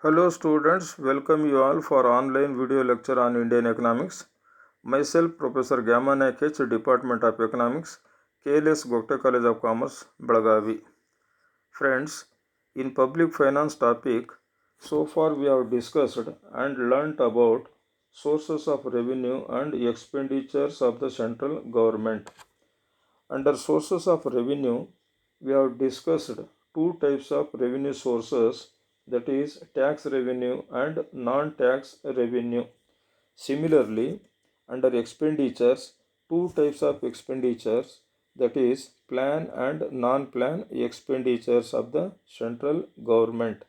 Hello students, welcome you all for online video lecture on Indian economics. Myself Professor Gyaman H, Department of Economics, KLS Gokte College of Commerce, Belagavi. Friends, in public finance topic, so far we have discussed and learnt about sources of revenue and expenditures of the central government. Under sources of revenue, we have discussed two types of revenue sources, that is tax revenue and non-tax revenue. Similarly, under expenditures, two types of expenditures, that is plan and non-plan expenditures of the central government.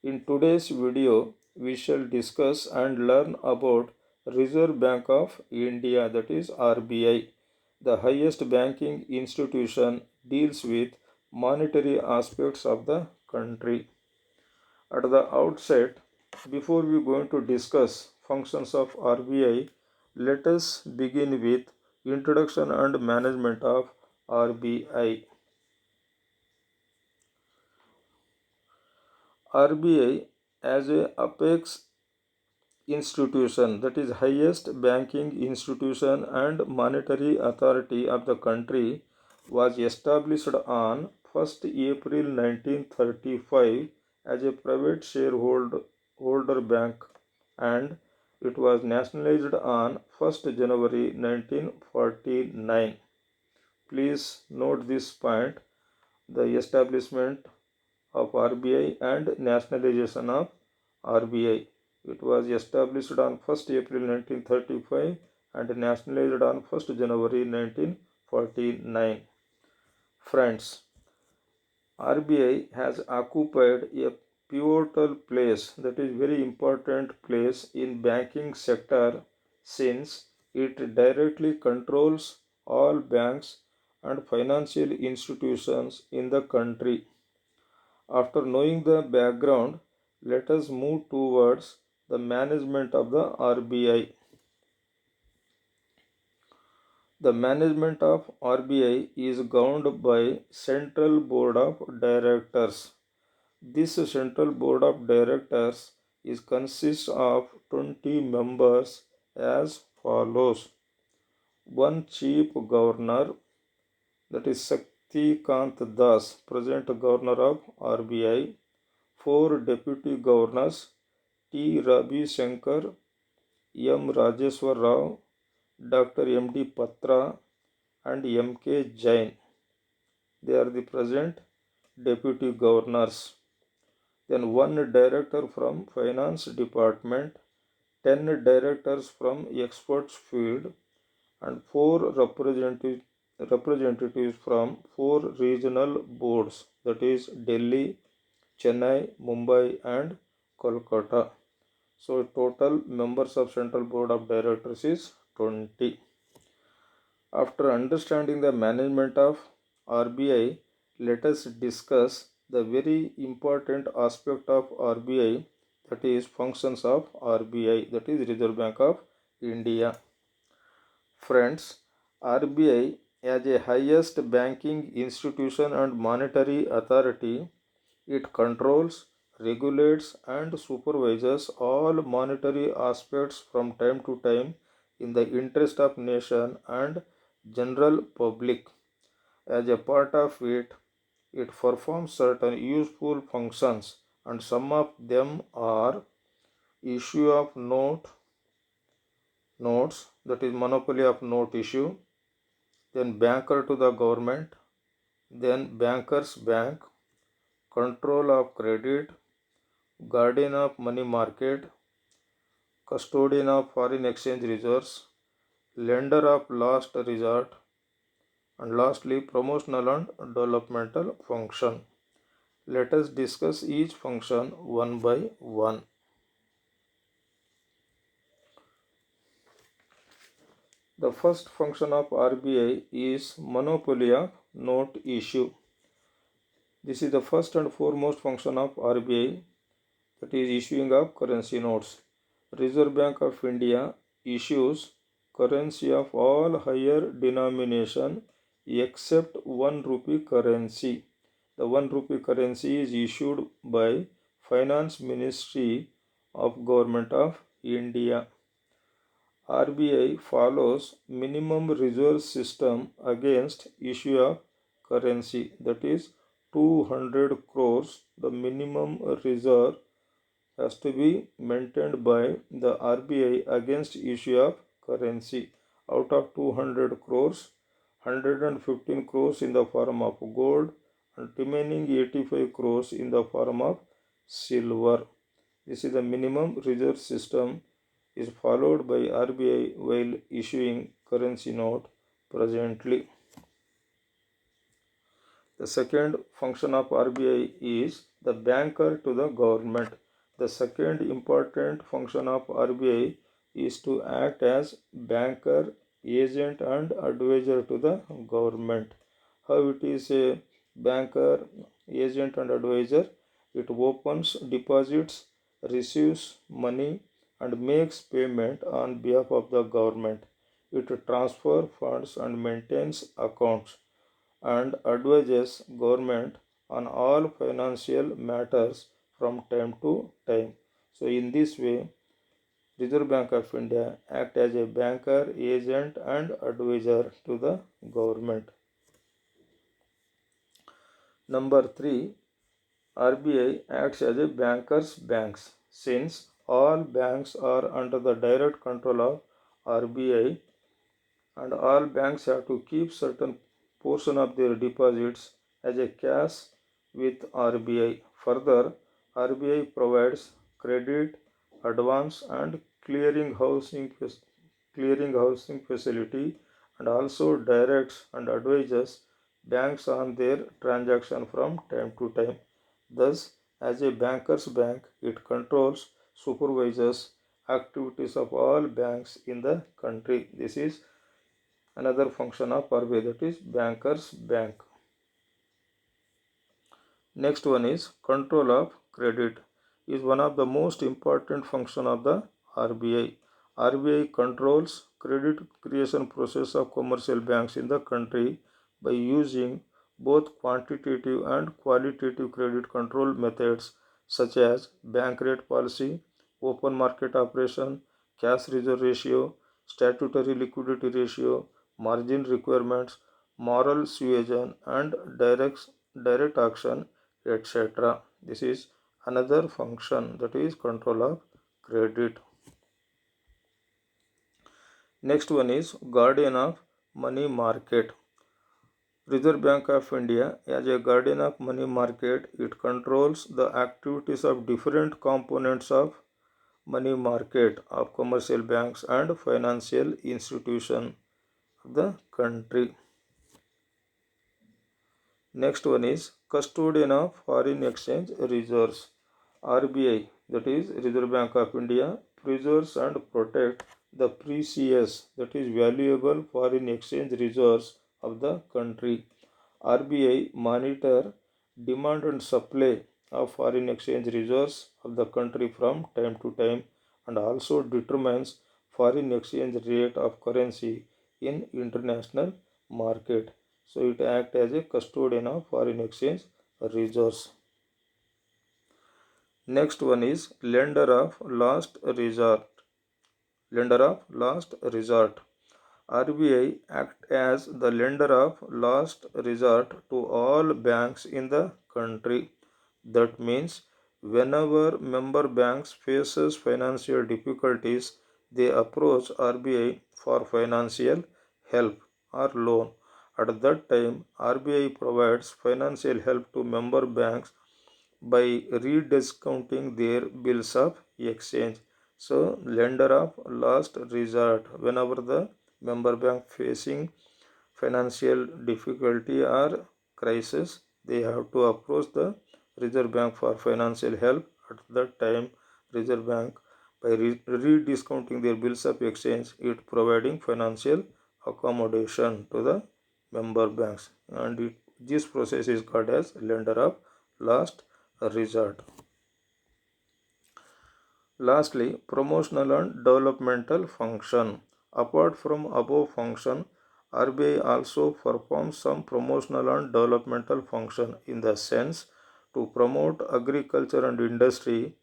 In today's video, we shall discuss and learn about Reserve Bank of India, that is RBI. The highest banking institution deals with monetary aspects of the country. At the outset, before we going to discuss functions of RBI, let us begin with introduction and management of RBI. RBI as a apex institution, that is highest banking institution and monetary authority of the country, was established on 1st April 1935 as a private shareholder bank, and it was nationalized on 1st January 1949. Please note this point: the establishment of RBI and nationalization of RBI. It was established on 1st April 1935 and nationalized on 1st January 1949. Friends, RBI has occupied a pivotal place, that is very important place in banking sector, since it directly controls all banks and financial institutions in the country. After knowing the background, let us move towards the management of the RBI. The management of RBI is governed by Central Board of Directors. This Central Board of Directors consists of 20 members as follows: one Chief Governor, that is Shaktikant Das, present Governor of RBI; four Deputy Governors, T. Ravi Shankar, M. Rajeshwar Rao, Dr. M. D. Patra, and M. K. Jain. They are the present Deputy Governors. Then one Director from Finance Department, 10 Directors from Experts Field, and four representatives from four regional boards, that is Delhi, Chennai, Mumbai, and Kolkata. So total members of Central Board of Directors is 20. After understanding the management of RBI, let us discuss the very important aspect of RBI, that is functions of RBI, that is Reserve Bank of India. Friends, RBI as a highest banking institution and monetary authority, it controls, regulates, and supervises all monetary aspects from time to time in the interest of nation and general public. As a part of it, it performs certain useful functions, and some of them are issue of notes, that is monopoly of note issue, then banker to the government, then bankers bank, control of credit, guardian of money market, custodian of foreign exchange reserves, lender of last resort, and lastly promotional and developmental function. Let us discuss each function one by one. The first function of RBI is monopoly of note issue. This is the first and foremost function of RBI, that is issuing of currency notes. Reserve Bank of India issues currency of all higher denomination except 1 rupee currency. The 1 rupee currency is issued by Finance Ministry of Government of India. RBI follows minimum reserve system against issue of currency, that is 200 crores. The minimum reserve has to be maintained by the RBI against issue of currency. Out of 200 crores, 115 crores in the form of gold and remaining 85 crores in the form of silver. This is the minimum reserve system is followed by RBI while issuing currency note presently. The second function of RBI is the banker to the government. The second important function of RBI is to act as banker, agent and advisor to the government. How it is a banker, agent and advisor? It opens deposits, receives money and makes payment on behalf of the government. It transfers funds and maintains accounts and advises government on all financial matters from time to time. So in this way, Reserve Bank of India act as a banker, agent and advisor to the government. Number 3, RBI acts as a banker's banks. Since all banks are under the direct control of RBI and all banks have to keep certain portion of their deposits as a cash with RBI. Further, RBI provides credit, advance and clearing housing facility and also directs and advises banks on their transaction from time to time. Thus, as a banker's bank, it controls, supervises activities of all banks in the country. This is another function of RBI, that is banker's bank. Next one is control of credit is one of the most important function of the RBI. RBI controls credit creation process of commercial banks in the country by using both quantitative and qualitative credit control methods such as bank rate policy, open market operation, cash reserve ratio, statutory liquidity ratio, margin requirements, moral suasion and direct action, etc. This is another function, that is control of credit. Next one is guardian of money market. Reserve Bank of India, as a guardian of money market, it controls the activities of different components of money market of commercial banks and financial institutions of the country. Next one is custodian of foreign exchange reserves. RBI, that is Reserve Bank of India, preserves and protects the precious, that is valuable foreign exchange reserves of the country. RBI monitor demand and supply of foreign exchange reserves of the country from time to time and also determines foreign exchange rate of currency in international market. So it acts as a custodian of foreign exchange reserves. Next one is lender of last resort. Lender of last resort. RBI acts as the lender of last resort to all banks in the country. That means whenever member banks faces financial difficulties, they approach RBI for financial help or loan. At that time, RBI provides financial help to member banks by rediscounting their bills of exchange. So, lender of last resort, whenever the member bank facing financial difficulty or crisis, they have to approach the Reserve Bank for financial help. At that time, Reserve Bank, by rediscounting their bills of exchange, it providing financial accommodation to the member banks, and this process is called as lender of last resort. Lastly, promotional and developmental function. Apart from above function, RBI also performs some promotional and developmental function in the sense To promote agriculture and industry,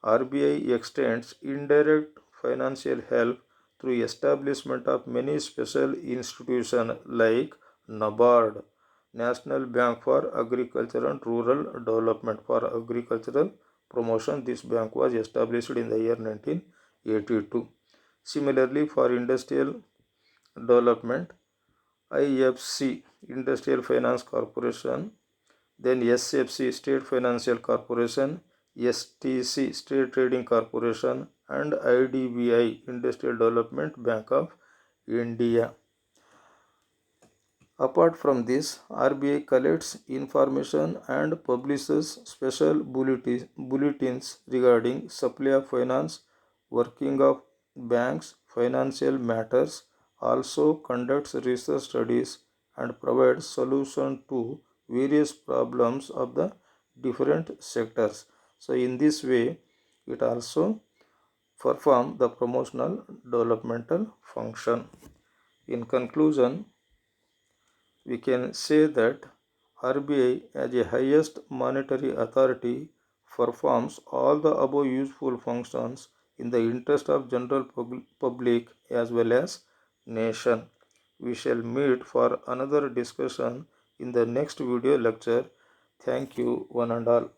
RBI extends indirect financial help through establishment of many special institutions like NABARD, National Bank for Agriculture and Rural Development, for agricultural promotion. This bank was established in the year 1982. Similarly, for industrial development, IFC, Industrial Finance Corporation, then SFC, State Financial Corporation, STC, State Trading Corporation, and IDBI, Industrial Development Bank of India. Apart from this, RBI collects information and publishes special bulletins regarding supply of finance, working of banks, financial matters, also conducts research studies and provides solutions to various problems of the different sectors. So in this way, it also performs the promotional developmental function. In conclusion, we can say that RBI, as a highest monetary authority, performs all the above useful functions in the interest of general public as well as nation. We shall meet for another discussion in the next video lecture. Thank you, one and all.